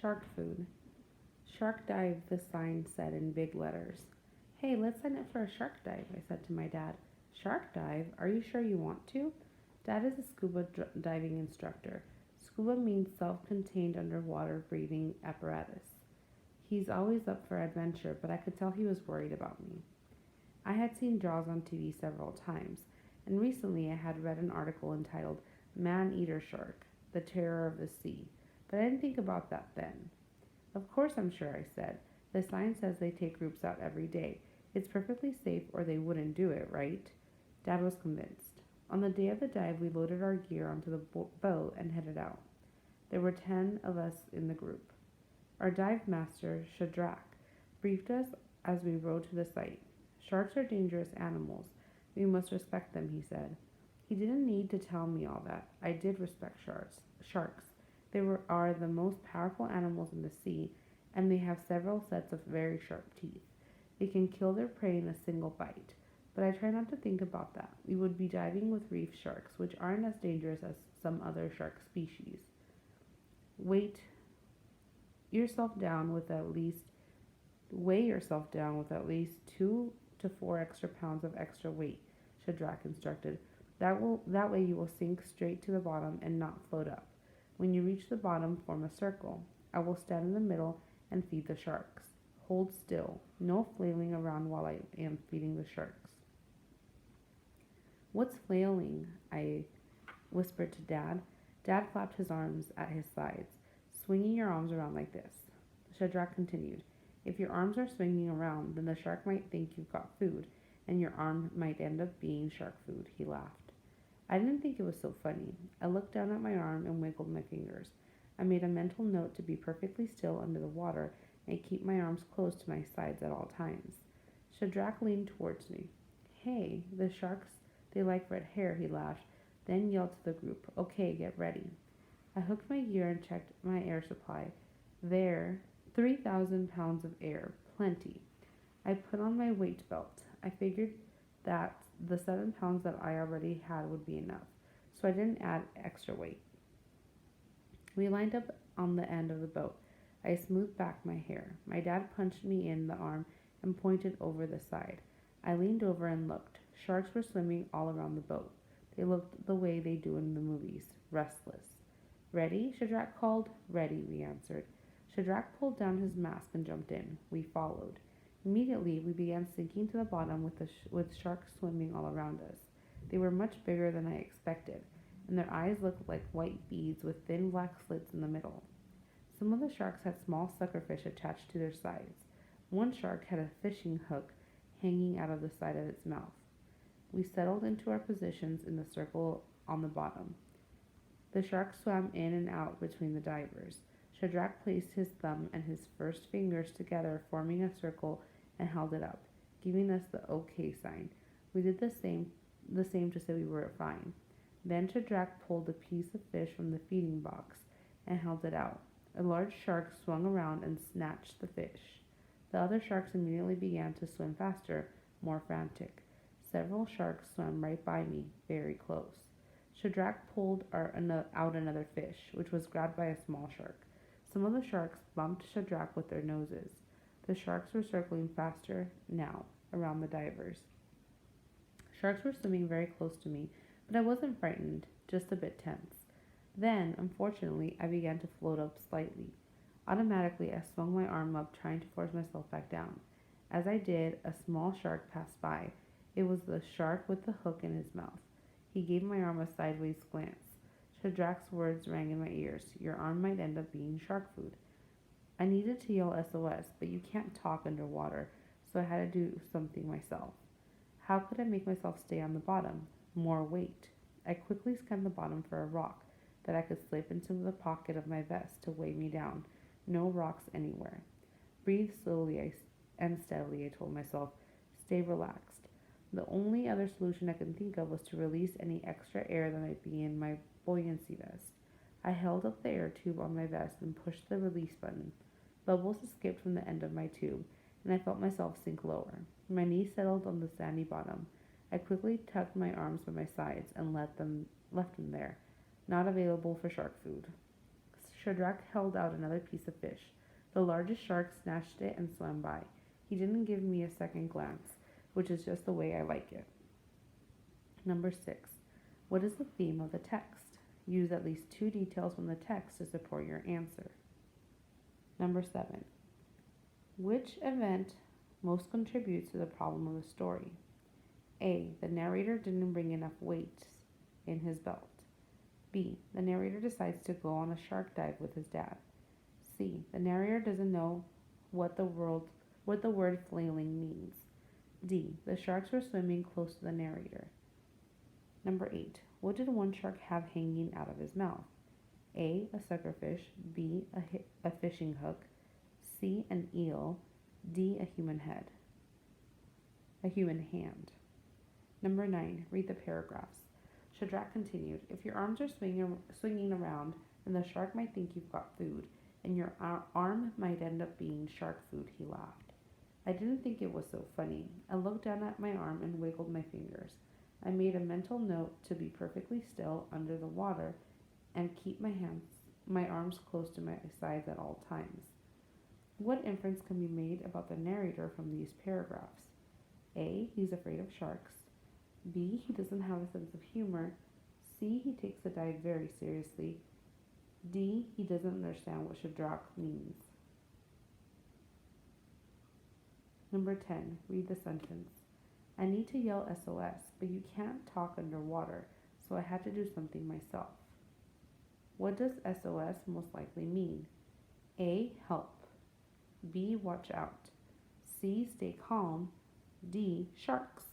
Shark food. Shark dive, the sign said in big letters. Hey, let's sign up for a shark dive, I said to my dad. Shark dive? Are you sure you want to? Dad is a diving instructor. Scuba means self contained underwater breathing apparatus. He's always up for adventure, but I could tell he was worried about me. I had seen Jaws on TV several times, and recently I had read an article entitled Man Eater Shark, The Terror of the Sea, but I didn't think about that then. Of course I'm sure, I said. The sign says they take groups out every day. It's perfectly safe or they wouldn't do it, right? Dad was convinced. On the day of the dive, we loaded our gear onto the boat and headed out. There were 10 of us in the group. Our dive master, Shadrach, briefed us as we rode to the site. Sharks are dangerous animals. We must respect them, he said. He didn't need to tell me all that. I did respect sharks. Are the most powerful animals in the sea, and they have several sets of very sharp teeth. They can kill their prey in a single bite. But I try not to think about that. We would be diving with reef sharks, which aren't as dangerous as some other shark species. Weight yourself down with at least Weigh yourself down with at least 2 to 4 extra pounds of extra weight, Shadrach instructed. That way you will sink straight to the bottom and not float up. When you reach the bottom, form a circle. I will stand in the middle and feed the sharks. Hold still. No flailing around while I am feeding the sharks. What's flailing? I whispered to Dad. Dad flapped his arms at his sides, swinging your arms around like this. Shadrach continued. If your arms are swinging around, then the shark might think you've got food, and your arm might end up being shark food. He laughed. I didn't think it was so funny. I looked down at my arm and wiggled my fingers. I made a mental note to be perfectly still under the water and keep my arms close to my sides at all times. Shadrach leaned towards me. Hey, the sharks, they like red hair, he laughed, then yelled to the group, okay, get ready. I hooked my gear and checked my air supply. There, 3,000 pounds of air, plenty. I put on my weight belt. I figured that the 7 pounds that I already had would be enough, so I didn't add extra weight. We lined up on the end of the boat. I smoothed back my hair. My dad punched me in the arm and pointed over the side. I leaned over and looked. Sharks were swimming all around the boat. They looked the way they do in the movies, restless. Ready? Shadrach called. Ready, we answered. Shadrach pulled down his mask and jumped in. We followed. Immediately, we began sinking to the bottom with sharks swimming all around us. They were much bigger than I expected, and their eyes looked like white beads with thin black slits in the middle. Some of the sharks had small suckerfish attached to their sides. One shark had a fishing hook hanging out of the side of its mouth. We settled into our positions in the circle on the bottom. The shark swam in and out between the divers. Shadrach placed his thumb and his first fingers together, forming a circle, and held it up, giving us the OK sign. We did the same to say we were fine. Then Shadrach pulled a piece of fish from the feeding box and held it out. A large shark swung around and snatched the fish. The other sharks immediately began to swim faster, more frantic. Several sharks swam right by me, very close. Shadrach pulled out another fish, which was grabbed by a small shark. Some of the sharks bumped Shadrach with their noses. The sharks were circling faster now around the divers. Sharks were swimming very close to me, but I wasn't frightened, just a bit tense. Then, unfortunately, I began to float up slightly. Automatically, I swung my arm up, trying to force myself back down. As I did, a small shark passed by. It was the shark with the hook in his mouth. He gave my arm a sideways glance. Shadrach's words rang in my ears. Your arm might end up being shark food. I needed to yell SOS, but you can't talk underwater, so I had to do something myself. How could I make myself stay on the bottom? More weight. I quickly scanned the bottom for a rock that I could slip into the pocket of my vest to weigh me down. No rocks anywhere. Breathe slowly and steadily, I told myself. Stay relaxed. The only other solution I could think of was to release any extra air that might be in my buoyancy vest. I held up the air tube on my vest and pushed the release button. Bubbles escaped from the end of my tube, and I felt myself sink lower. My knees settled on the sandy bottom. I quickly tucked my arms by my sides and left them there, not available for shark food. Shadrach held out another piece of fish. The largest shark snatched it and swam by. He didn't give me a second glance, which is just the way I like it. Number 6. What is the theme of the text? Use at least 2 details from the text to support your answer. Number 7. Which event most contributes to the problem of the story? A. The narrator didn't bring enough weight in his belt. B. The narrator decides to go on a shark dive with his dad. C. The narrator doesn't know what the word flailing means. D. The sharks were swimming close to the narrator. Number 8. What did one shark have hanging out of his mouth? A. A suckerfish. B. A fishing hook. C. An eel. D. A human hand. Number 9. Read the paragraphs. Shadrach continued, if your arms are swinging around, then the shark might think you've got food, and your arm might end up being shark food, he laughed. I didn't think it was so funny. I looked down at my arm and wiggled my fingers. I made a mental note to be perfectly still under the water and keep my arms close to my sides at all times. What inference can be made about the narrator from these paragraphs? A. He's afraid of sharks. B. He doesn't have a sense of humor. C. He takes the dive very seriously. D. He doesn't understand what Shadrach means. Number 10. Read the sentence. I need to yell SOS, but you can't talk underwater, so I had to do something myself. What does SOS most likely mean? A. Help. B. Watch out. C. Stay calm. D. Sharks.